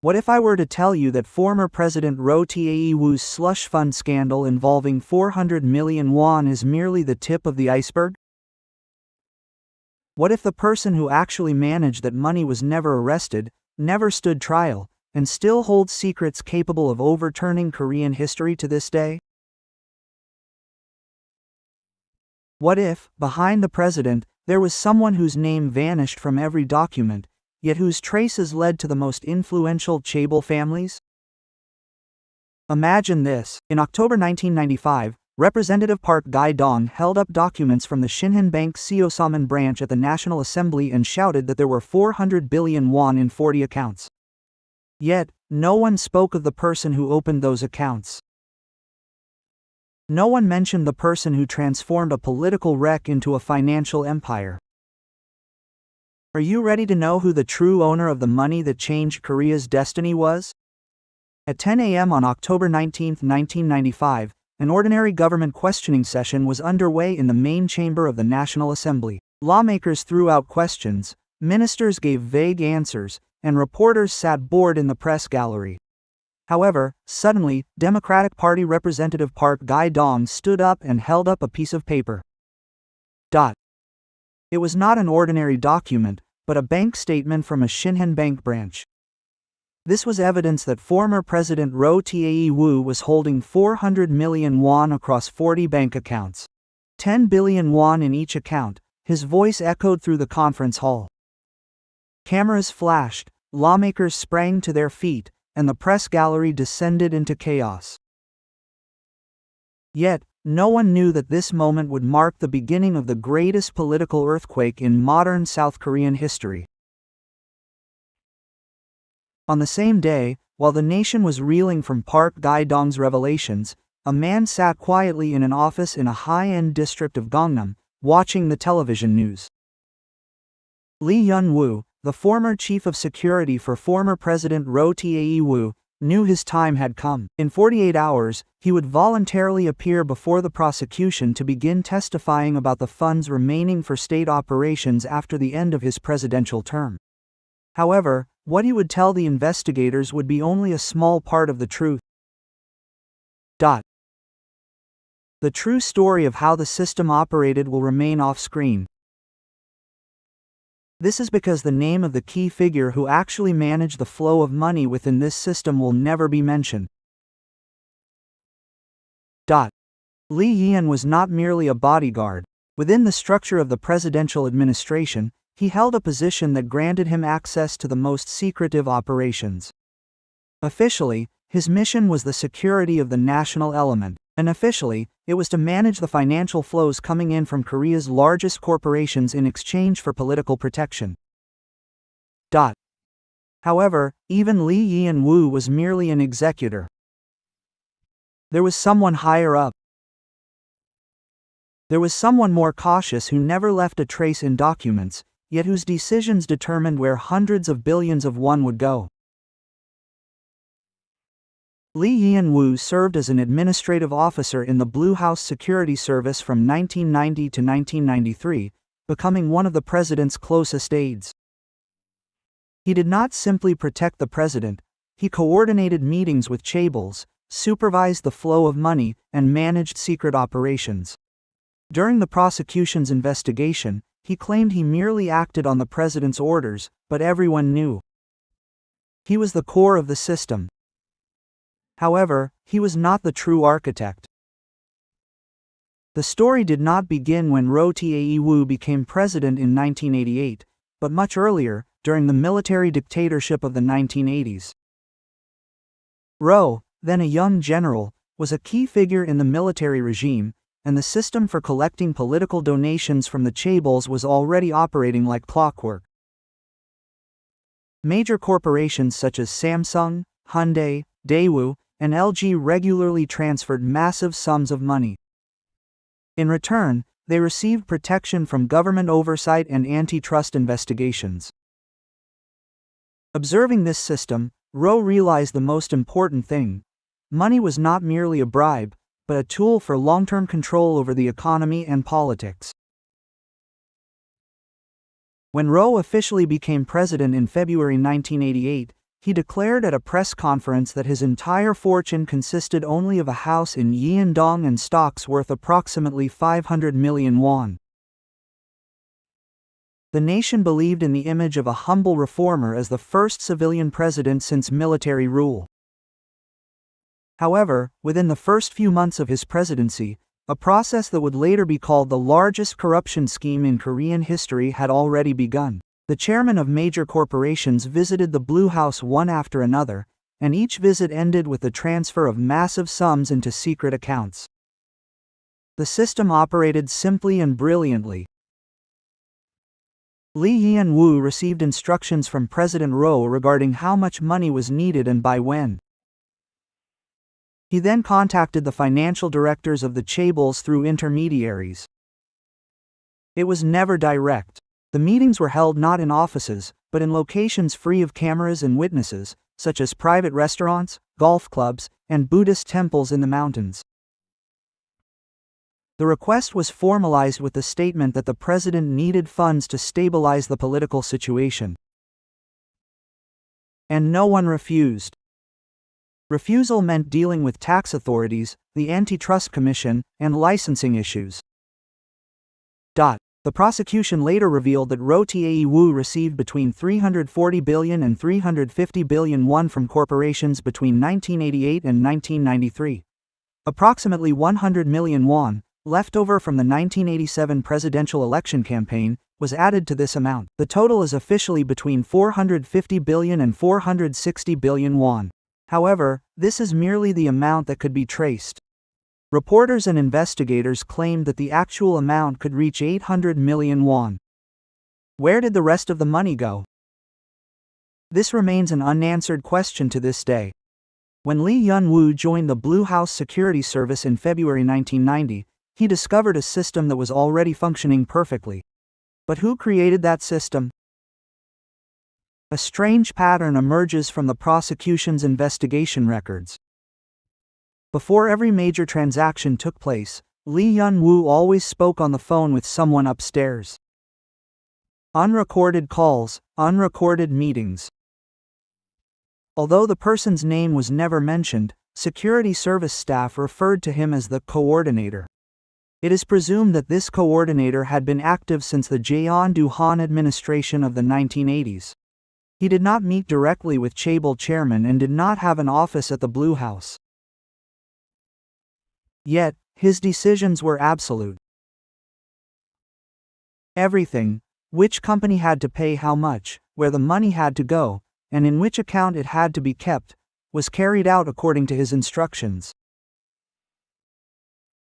What if I were to tell you that former President Roh Tae-woo's slush fund scandal involving 400 million won is merely the tip of the iceberg? What if the person who actually managed that money was never arrested, never stood trial, and still holds secrets capable of overturning Korean history to this day? What if, behind the president, there was someone whose name vanished from every document, yet whose traces led to the most influential chaebol families? Imagine this. In October 1995, Representative Park Gae-dong held up documents from the Shinhan Bank Seosaman branch at the National Assembly and shouted that there were 400 billion won in 40 accounts. Yet, no one spoke of the person who opened those accounts. No one mentioned the person who transformed a political wreck into a financial empire. Are you ready to know who the true owner of the money that changed Korea's destiny was? At 10 a.m. on October 19, 1995, an ordinary government questioning session was underway in the main chamber of the National Assembly. Lawmakers threw out questions, ministers gave vague answers, and reporters sat bored in the press gallery. However, suddenly, Democratic Party Representative Park Gae-dong stood up and held up a piece of paper. It was not an ordinary document, but a bank statement from a Shinhan Bank branch. This was evidence that former President Roh Tae-woo was holding 400 million won across 40 bank accounts. 10 billion won in each account. His voice echoed through the conference hall. Cameras flashed, lawmakers sprang to their feet, and the press gallery descended into chaos. Yet, no one knew that this moment would mark the beginning of the greatest political earthquake in modern South Korean history. On the same day, while the nation was reeling from Park Gae-dong's revelations, a man sat quietly in an office in a high-end district of Gangnam, watching the television news. Lee Yun-woo, the former chief of security for former President Roh Tae-woo, knew his time had come. In 48 hours, he would voluntarily appear before the prosecution to begin testifying about the funds remaining for state operations after the end of his presidential term. However, what he would tell the investigators would be only a small part of the truth. The true story of how the system operated will remain off-screen. This is because the name of the key figure who actually managed the flow of money within this system will never be mentioned. Lee Yeon was not merely a bodyguard. Within the structure of the presidential administration, he held a position that granted him access to the most secretive operations. Officially, his mission was the security of the national element. Unofficially, it was to manage the financial flows coming in from Korea's largest corporations in exchange for political protection. However, even Lee Yeon-woo was merely an executor. There was someone higher up. There was someone more cautious who never left a trace in documents, yet whose decisions determined where hundreds of billions of won would go. Lee Yeon-woo served as an administrative officer in the Blue House Security Service from 1990 to 1993, becoming one of the president's closest aides. He did not simply protect the president, he coordinated meetings with chaebols, supervised the flow of money, and managed secret operations. During the prosecution's investigation, he claimed he merely acted on the president's orders, but everyone knew. He was the core of the system. However, he was not the true architect. The story did not begin when Roh Tae-woo became president in 1988, but much earlier, during the military dictatorship of the 1980s. Roh, then a young general, was a key figure in the military regime, and the system for collecting political donations from the chaebols was already operating like clockwork. Major corporations such as Samsung, Hyundai, Daewoo, and LG regularly transferred massive sums of money. In return, they received protection from government oversight and antitrust investigations. Observing this system, Roh realized the most important thing. Money was not merely a bribe, but a tool for long-term control over the economy and politics. When Roh officially became president in February 1988, he declared at a press conference that his entire fortune consisted only of a house in Yeongdong and stocks worth approximately 500 million won. The nation believed in the image of a humble reformer as the first civilian president since military rule. However, within the first few months of his presidency, a process that would later be called the largest corruption scheme in Korean history had already begun. The chairmen of major corporations visited the Blue House one after another, and each visit ended with the transfer of massive sums into secret accounts. The system operated simply and brilliantly. Lee Hyun-woo received instructions from President Roh regarding how much money was needed and by when. He then contacted the financial directors of the chaebols through intermediaries. It was never direct. The meetings were held not in offices, but in locations free of cameras and witnesses, such as private restaurants, golf clubs, and Buddhist temples in the mountains. The request was formalized with the statement that the president needed funds to stabilize the political situation. And no one refused. Refusal meant dealing with tax authorities, the Antitrust Commission, and licensing issues. The prosecution later revealed that Roh Tae-woo received between 340 billion and 350 billion won from corporations between 1988 and 1993. Approximately 100 million won, left over from the 1987 presidential election campaign, was added to this amount. The total is officially between 450 billion and 460 billion won. However, this is merely the amount that could be traced. Reporters and investigators claimed that the actual amount could reach 800 million won. Where did the rest of the money go? This remains an unanswered question to this day. When Lee Hyun-woo joined the Blue House Security Service in February 1990, he discovered a system that was already functioning perfectly. But who created that system? A strange pattern emerges from the prosecution's investigation records. Before every major transaction took place, Lee Hyun-woo always spoke on the phone with someone upstairs. Unrecorded calls, unrecorded meetings. Although the person's name was never mentioned, security service staff referred to him as the coordinator. It is presumed that this coordinator had been active since the Jeon-do-han administration of the 1980s. He did not meet directly with chaebol chairman and did not have an office at the Blue House. Yet, his decisions were absolute. Everything, which company had to pay how much, where the money had to go, and in which account it had to be kept, was carried out according to his instructions.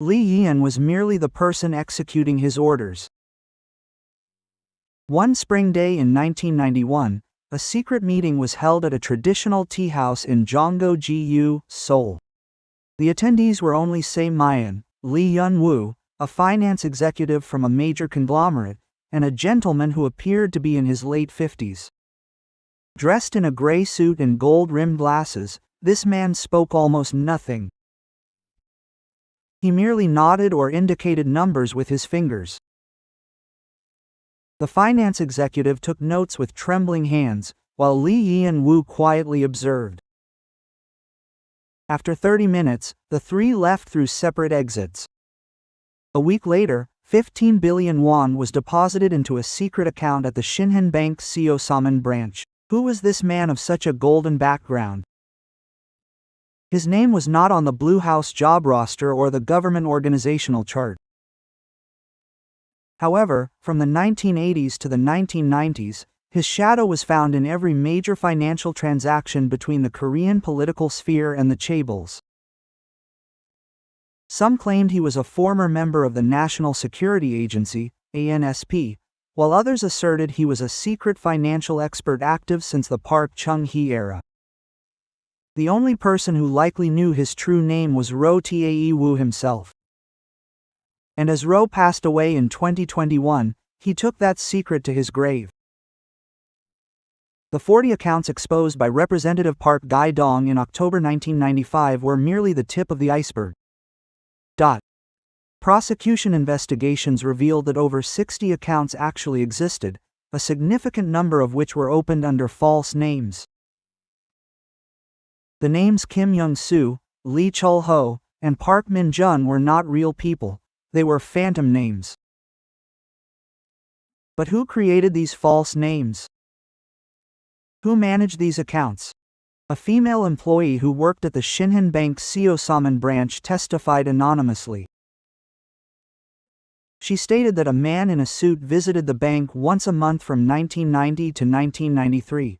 Lee Hyun was merely the person executing his orders. One spring day in 1991, a secret meeting was held at a traditional tea house in Jonggo-ji-yu, Seoul. The attendees were only Se Myeon, Lee Hyun-woo, a finance executive from a major conglomerate, and a gentleman who appeared to be in his late 50s. Dressed in a gray suit and gold-rimmed glasses, this man spoke almost nothing. He merely nodded or indicated numbers with his fingers. The finance executive took notes with trembling hands, while Lee Hyun-woo quietly observed. After 30 minutes, the three left through separate exits. A week later, 15 billion won was deposited into a secret account at the Shinhan Bank Seosaman branch. Who was this man of such a golden background? His name was not on the Blue House job roster or the government organizational chart. However, from the 1980s to the 1990s, his shadow was found in every major financial transaction between the Korean political sphere and the chaebols. Some claimed he was a former member of the National Security Agency, ANSP, while others asserted he was a secret financial expert active since the Park Chung-hee era. The only person who likely knew his true name was Roh Tae-woo himself. And as Roh passed away in 2021, he took that secret to his grave. The 40 accounts exposed by Representative Park Gae-dong in October 1995 were merely the tip of the iceberg. Prosecution investigations revealed that over 60 accounts actually existed, a significant number of which were opened under false names. The names Kim Young-soo, Lee Chul-ho, and Park Min-jun were not real people, they were phantom names. But who created these false names? Who managed these accounts? A female employee who worked at the Shinhan Bank's Seosaman branch testified anonymously. She stated that a man in a suit visited the bank once a month from 1990 to 1993.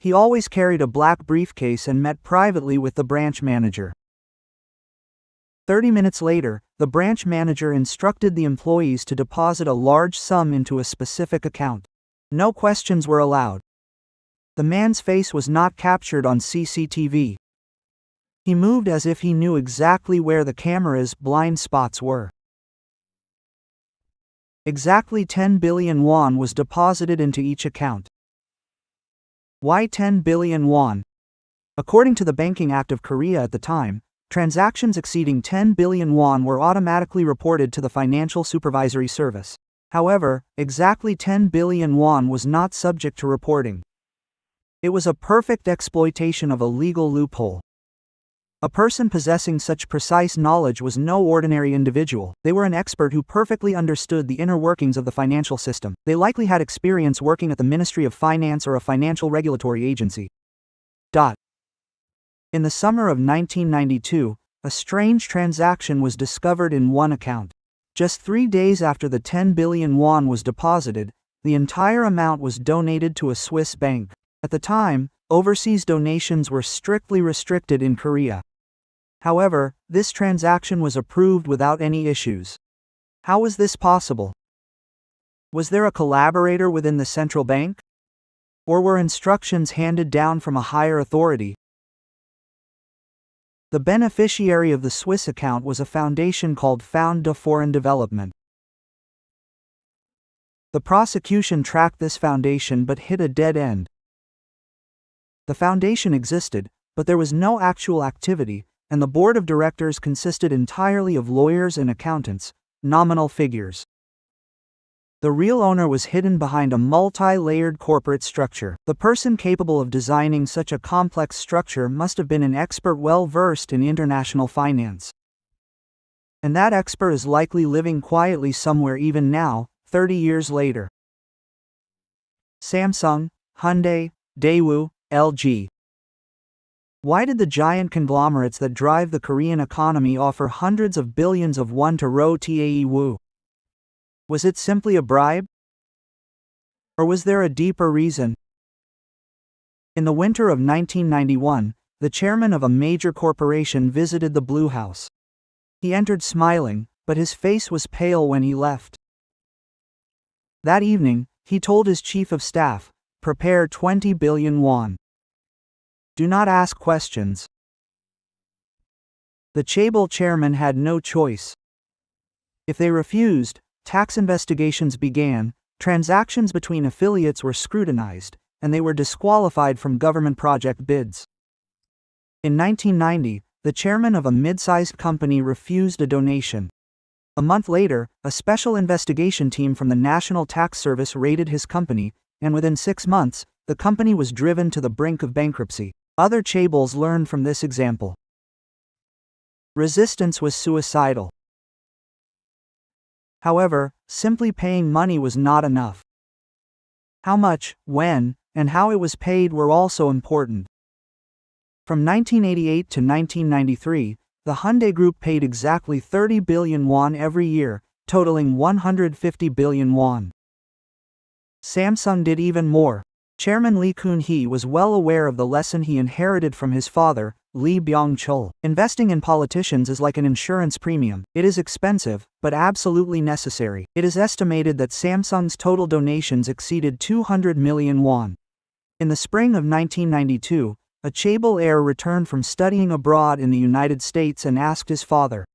He always carried a black briefcase and met privately with the branch manager. 30 minutes later, the branch manager instructed the employees to deposit a large sum into a specific account. No questions were allowed. The man's face was not captured on CCTV. He moved as if he knew exactly where the camera's blind spots were. Exactly 10 billion won was deposited into each account. Why 10 billion won? According to the Banking Act of Korea at the time, transactions exceeding 10 billion won were automatically reported to the Financial Supervisory Service. However, exactly 10 billion won was not subject to reporting. It was a perfect exploitation of a legal loophole. A person possessing such precise knowledge was no ordinary individual. They were an expert who perfectly understood the inner workings of the financial system. They likely had experience working at the Ministry of Finance or a financial regulatory agency. In the summer of 1992, a strange transaction was discovered in one account. Just 3 days after the 10 billion won was deposited, the entire amount was donated to a Swiss bank. At the time, overseas donations were strictly restricted in Korea. However, this transaction was approved without any issues. How was this possible? Was there a collaborator within the central bank? Or were instructions handed down from a higher authority? The beneficiary of the Swiss account was a foundation called Fond de Foreign Development. The prosecution tracked this foundation but hit a dead end. The foundation existed, but there was no actual activity, and the board of directors consisted entirely of lawyers and accountants, nominal figures. The real owner was hidden behind a multi-layered corporate structure. The person capable of designing such a complex structure must have been an expert well-versed in international finance. And that expert is likely living quietly somewhere even now, 30 years later. Samsung, Hyundai, Daewoo, LG. Why did the giant conglomerates that drive the Korean economy offer hundreds of billions of won to Rotaewu? Was it simply a bribe? Or was there a deeper reason? In the winter of 1991, the chairman of a major corporation visited the Blue House. He entered smiling, but his face was pale when he left. That evening, he told his chief of staff, "Prepare 20 billion won. Do not ask questions." The chaebol chairman had no choice. If they refused, tax investigations began, transactions between affiliates were scrutinized, and they were disqualified from government project bids. In 1990, the chairman of a mid-sized company refused a donation. A month later, a special investigation team from the National Tax Service raided his company, and within 6 months, the company was driven to the brink of bankruptcy. Other chaebols learned from this example. Resistance was suicidal. However, simply paying money was not enough. How much, when, and how it was paid were also important. From 1988 to 1993, the Hyundai Group paid exactly 30 billion won every year, totaling 150 billion won. Samsung did even more. Chairman Lee Kun-hee was well aware of the lesson he inherited from his father, Lee Byung-chul. Investing in politicians is like an insurance premium. It is expensive, but absolutely necessary. It is estimated that Samsung's total donations exceeded 200 million won. In the spring of 1992, a chaebol heir returned from studying abroad in the United States and asked his father,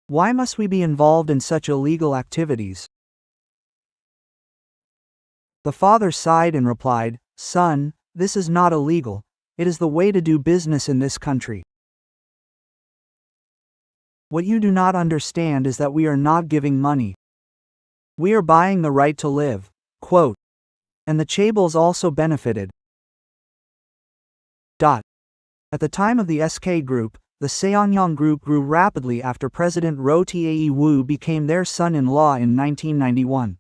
"Why must we be involved in such illegal activities?" The father sighed and replied, "Son, this is not illegal. It is the way to do business in this country. What you do not understand is that we are not giving money. We are buying the right to live." Quote. And the chaebols also benefited. At the time of the SK Group, the Seongyang Group grew rapidly after President Roh Tae-woo became their son-in-law in 1991.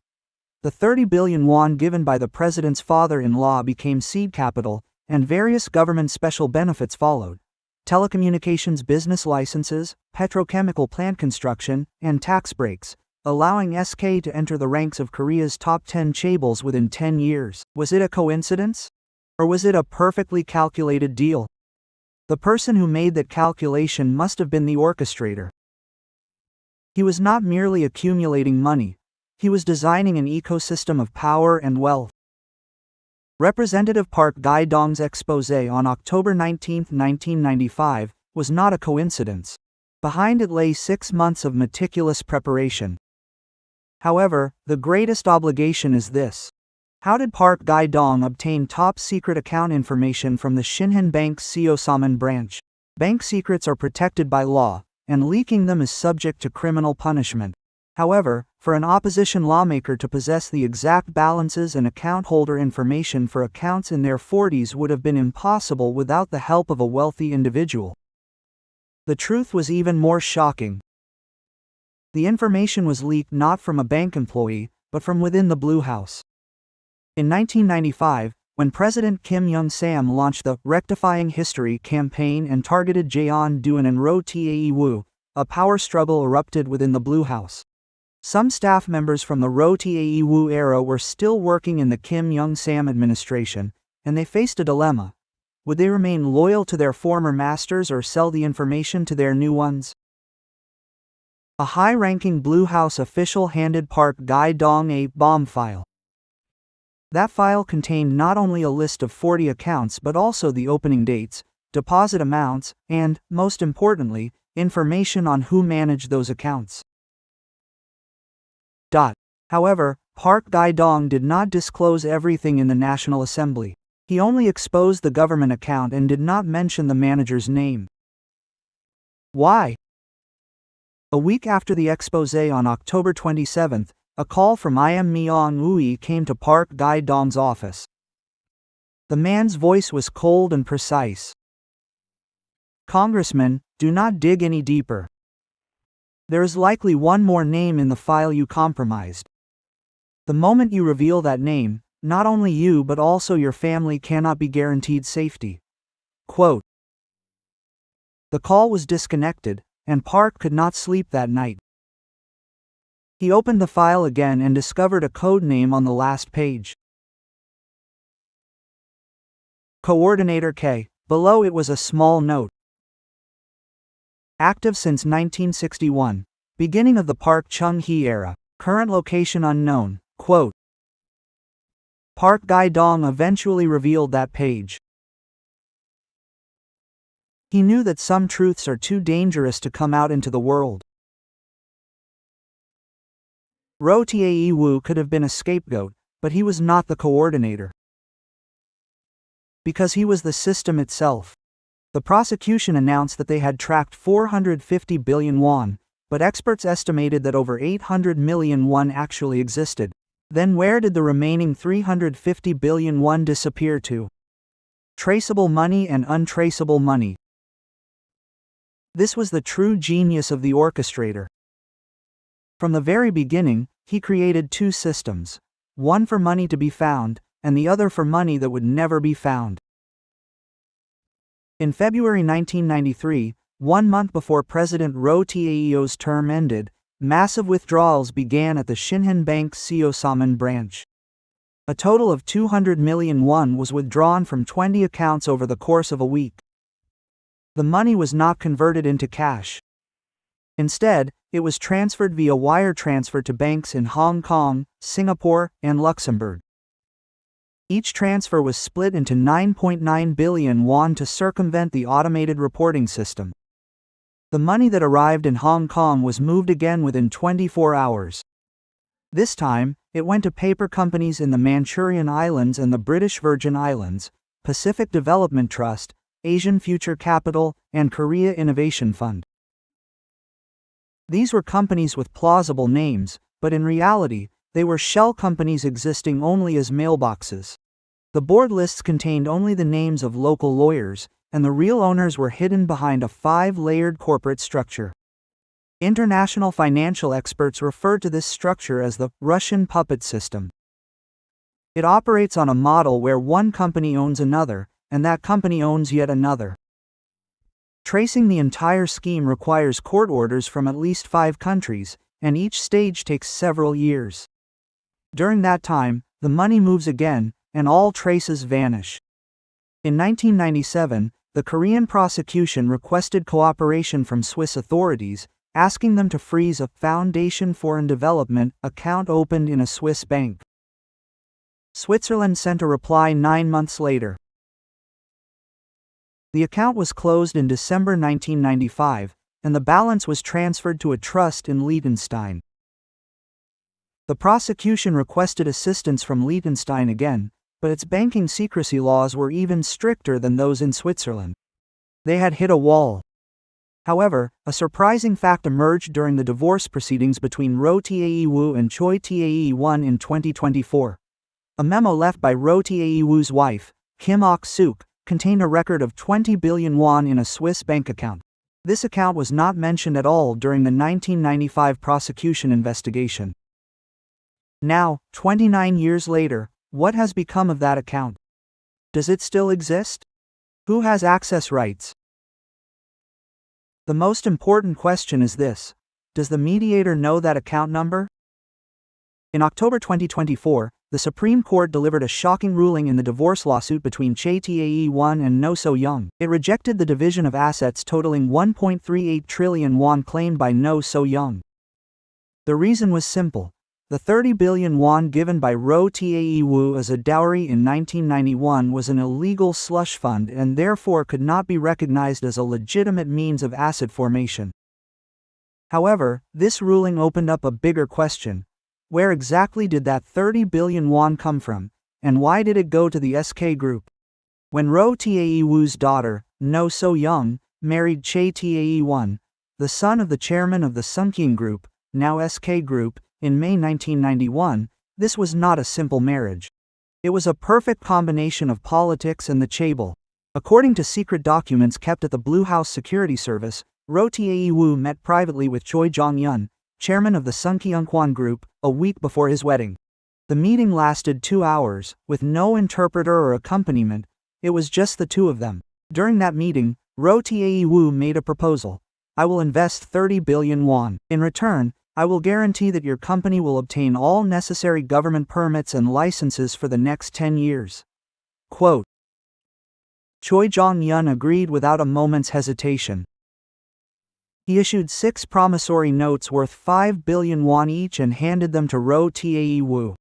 The 30 billion won given by the president's father-in-law became seed capital, and various government special benefits followed. Telecommunications business licenses, petrochemical plant construction, and tax breaks, allowing SK to enter the ranks of Korea's top 10 chaebols within 10 years. Was it a coincidence? Or was it a perfectly calculated deal? The person who made that calculation must have been the orchestrator. He was not merely accumulating money. He was designing an ecosystem of power and wealth. Representative Park Gae-dong's exposé on October 19, 1995, was not a coincidence. Behind it lay 6 months of meticulous preparation. However, the greatest obligation is this. How did Park Gae-dong obtain top-secret account information from the Shinhan Bank's Seosaman branch? Bank secrets are protected by law, and leaking them is subject to criminal punishment. However, for an opposition lawmaker to possess the exact balances and account holder information for accounts in their 40s would have been impossible without the help of a wealthy individual. The truth was even more shocking. The information was leaked not from a bank employee, but from within the Blue House. In 1995, when President Kim Young-sam launched the Rectifying History campaign and targeted Jae-on and Roh Tae-woo, a power struggle erupted within the Blue House. Some staff members from the Roh Tae-woo era were still working in the Kim Young-sam administration, and they faced a dilemma. Would they remain loyal to their former masters or sell the information to their new ones? A high-ranking Blue House official handed Park Gae-dong a bomb file. That file contained not only a list of 40 accounts but also the opening dates, deposit amounts, and, most importantly, information on who managed those accounts. However, Park Gae-dong did not disclose everything in the National Assembly. He only exposed the government account and did not mention the manager's name. Why? A week after the exposé on October 27, a call from Im Myong-ui came to Park Gae-dong's office. The man's voice was cold and precise. "Congressman, do not dig any deeper. There is likely one more name in the file you compromised. The moment you reveal that name, not only you but also your family cannot be guaranteed safety." Quote. The call was disconnected, and Park could not sleep that night. He opened the file again and discovered a code name on the last page. Coordinator K. Below it was a small note. Active since 1961. Beginning of the Park Chung-hee era. Current location unknown. Quote. Park Gae-dong eventually revealed that page. He knew that some truths are too dangerous to come out into the world. Roh Tae-woo could have been a scapegoat, but he was not the coordinator. Because he was the system itself. The prosecution announced that they had tracked 450 billion won, but experts estimated that over 800 million won actually existed. Then where did the remaining 350 billion won disappear to? Traceable money and untraceable money. This was the true genius of the orchestrator. From the very beginning, he created two systems, one for money to be found, and the other for money that would never be found. In February 1993, 1 month before President Roh Tae-woo's term ended, massive withdrawals began at the Shinhan Bank's Seosaman branch. A total of 200 million won was withdrawn from 20 accounts over the course of a week. The money was not converted into cash. Instead, it was transferred via wire transfer to banks in Hong Kong, Singapore, and Luxembourg. Each transfer was split into 9.9 billion won to circumvent the automated reporting system. The money that arrived in Hong Kong was moved again within 24 hours. This time, it went to paper companies in the Manchurian Islands and the British Virgin Islands, Pacific Development Trust, Asian Future Capital, and Korea Innovation Fund. These were companies with plausible names, but in reality, they were shell companies existing only as mailboxes. The board lists contained only the names of local lawyers, and the real owners were hidden behind a 5-layered corporate structure. International financial experts refer to this structure as the Russian puppet system. It operates on a model where one company owns another, and that company owns yet another. Tracing the entire scheme requires court orders from at least 5 countries, and each stage takes several years. During that time, the money moves again, and all traces vanish. In 1997, the Korean prosecution requested cooperation from Swiss authorities, asking them to freeze a Foundation Foreign Development account opened in a Swiss bank. Switzerland sent a reply 9 months later. The account was closed in December 1995, and the balance was transferred to a trust in Liechtenstein. The prosecution requested assistance from Liechtenstein again, but its banking secrecy laws were even stricter than those in Switzerland. They had hit a wall. However, a surprising fact emerged during the divorce proceedings between Roh Tae-woo and Choi Tae-won in 2024. A memo left by Roh Tae-woo's wife, Kim Ok-suk, contained a record of 20 billion won in a Swiss bank account. This account was not mentioned at all during the 1995 prosecution investigation. Now, 29 years later, what has become of that account? Does it still exist? Who has access rights? The most important question is this: does the mediator know that account number? In October 2024, the Supreme Court delivered a shocking ruling in the divorce lawsuit between Choi Tae-won and No So-young. It rejected the division of assets totaling 1.38 trillion won claimed by No So-young. The reason was simple. The 30 billion won given by Roh Tae-woo as a dowry in 1991 was an illegal slush fund and therefore could not be recognized as a legitimate means of asset formation. However, this ruling opened up a bigger question. Where exactly did that 30 billion won come from, and why did it go to the SK Group? When Roh Tae-woo's daughter, No So-young, married Choi Tae-won, the son of the chairman of the Sunkyung Group, now SK Group, in May 1991, this was not a simple marriage. It was a perfect combination of politics and the chaebol. According to secret documents kept at the Blue House Security Service, Roh Tae-woo met privately with Choi Jong-yun, chairman of the Sunkyung Group, a week before his wedding. The meeting lasted 2 hours, with no interpreter or accompaniment. It was just the two of them. During that meeting, Roh Tae-woo made a proposal. I will invest 30 billion won. In return, I will guarantee that your company will obtain all necessary government permits and licenses for the next 10 years. Quote. Choi Jong-yun agreed without a moment's hesitation. He issued 6 promissory notes worth 5 billion won each and handed them to Roh Tae-woo.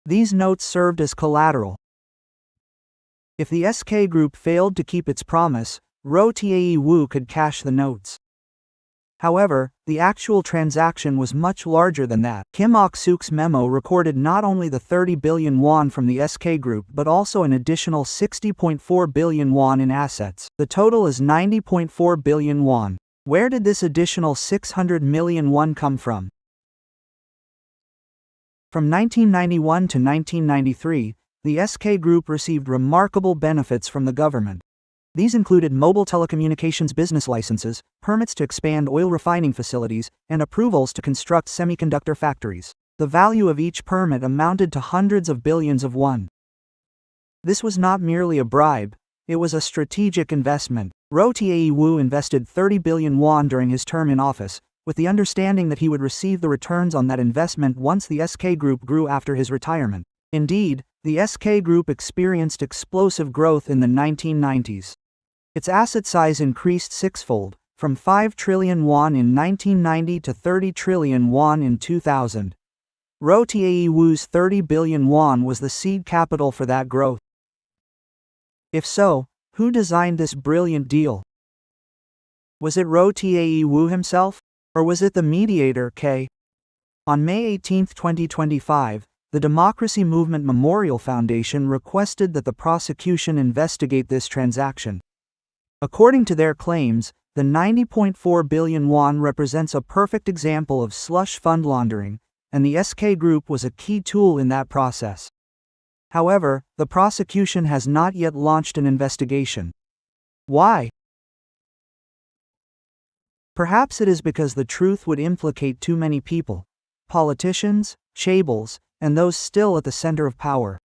These notes served as collateral. If the SK Group failed to keep its promise, Roh Tae-woo could cash the notes. However, the actual transaction was much larger than that. Kim Ok-suk's memo recorded not only the 30 billion won from the SK Group but also an additional 60.4 billion won in assets. The total is 90.4 billion won. Where did this additional 600 million won come from? From 1991 to 1993, the SK Group received remarkable benefits from the government. These included mobile telecommunications business licenses, permits to expand oil refining facilities, and approvals to construct semiconductor factories. The value of each permit amounted to hundreds of billions of won. This was not merely a bribe, it was a strategic investment. Roh Tae-woo invested 30 billion won during his term in office, with the understanding that he would receive the returns on that investment once the SK Group grew after his retirement. Indeed, the SK Group experienced explosive growth in the 1990s. Its asset size increased 6-fold, from 5 trillion won in 1990 to 30 trillion won in 2000. Roh Tae-woo's 30 billion won was the seed capital for that growth. If so, who designed this brilliant deal? Was it Roh Tae-woo himself? Or was it the mediator, K? On May 18, 2025, the Democracy Movement Memorial Foundation requested that the prosecution investigate this transaction. According to their claims, the 90.4 billion won represents a perfect example of slush fund laundering, and the SK Group was a key tool in that process. However, the prosecution has not yet launched an investigation. Why? Perhaps it is because the truth would implicate too many people: politicians, chaebols, and those still at the center of power.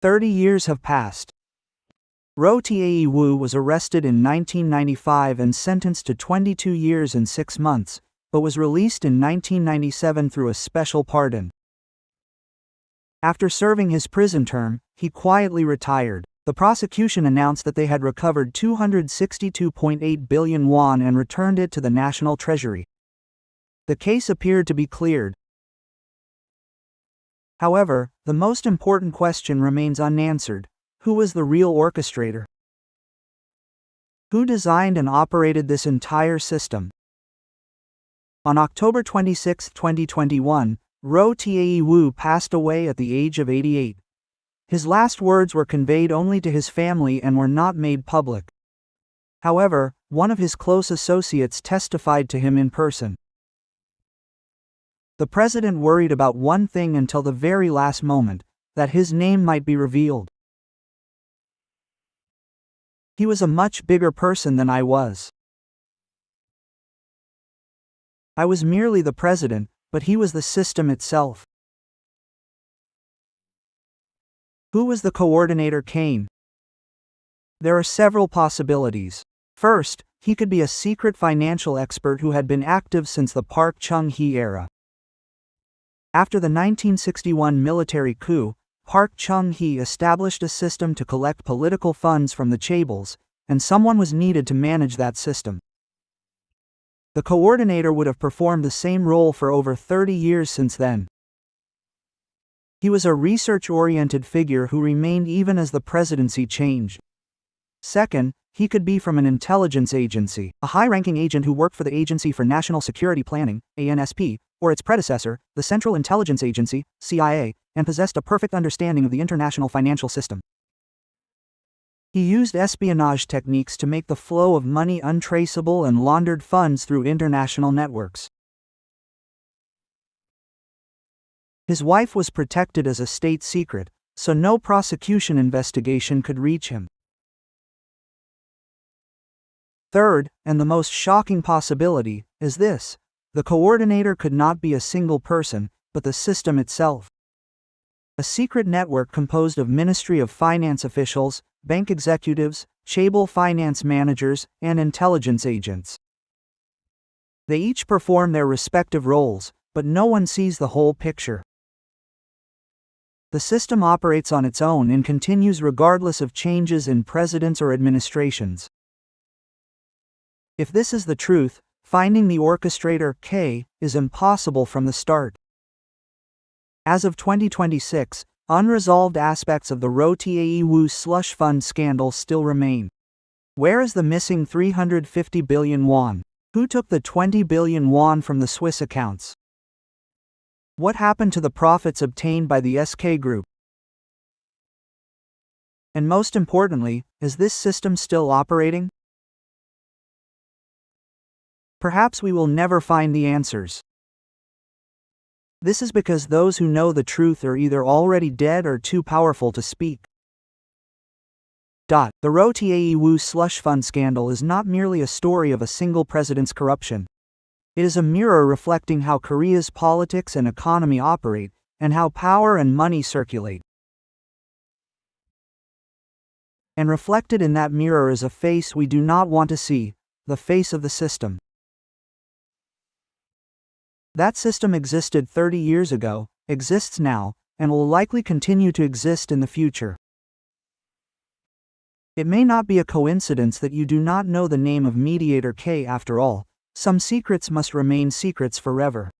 30 years have passed. Rotae was arrested in 1995 and sentenced to 22 years and 6 months, but was released in 1997 through a special pardon. After serving his prison term, he quietly retired. The prosecution announced that they had recovered 262.8 billion won and returned it to the national treasury. The case appeared to be cleared. However, the most important question remains unanswered: who was the real orchestrator? Who designed and operated this entire system? On October 26, 2021, Rotae passed away at the age of 88. His last words were conveyed only to his family and were not made public. However, one of his close associates testified to him in person. The president worried about one thing until the very last moment: that his name might be revealed. He was a much bigger person than I was. I was merely the president, but he was the system itself. Who was the coordinator Kane? There are several possibilities. First, he could be a secret financial expert who had been active since the Park Chung-hee era. After the 1961 military coup, Park Chung-hee established a system to collect political funds from the chaebols, and someone was needed to manage that system. The coordinator would have performed the same role for over 30 years since then. He was a research-oriented figure who remained even as the presidency changed. Second, he could be from an intelligence agency, a high-ranking agent who worked for the Agency for National Security Planning, ANSP, or its predecessor, the Central Intelligence Agency, CIA, and possessed a perfect understanding of the international financial system. He used espionage techniques to make the flow of money untraceable and laundered funds through international networks. His wife was protected as a state secret, so no prosecution investigation could reach him. Third, and the most shocking possibility, is this: the coordinator could not be a single person, but the system itself. A secret network composed of Ministry of Finance officials, bank executives, chaebol finance managers, and intelligence agents. They each perform their respective roles, but no one sees the whole picture. The system operates on its own and continues regardless of changes in presidents or administrations. If this is the truth, finding the orchestrator, K, is impossible from the start. As of 2026, unresolved aspects of the Rotae slush fund scandal still remain. Where is the missing 350 billion won? Who took the 20 billion won from the Swiss accounts? What happened to the profits obtained by the SK Group? And most importantly, is this system still operating? Perhaps we will never find the answers. This is because those who know the truth are either already dead or too powerful to speak. The Rotae slush fund scandal is not merely a story of a single president's corruption. It is a mirror reflecting how Korea's politics and economy operate, and how power and money circulate. And reflected in that mirror is a face we do not want to see: the face of the system. That system existed 30 years ago, exists now, and will likely continue to exist in the future. It may not be a coincidence that you do not know the name of Mediator K after all. Some secrets must remain secrets forever.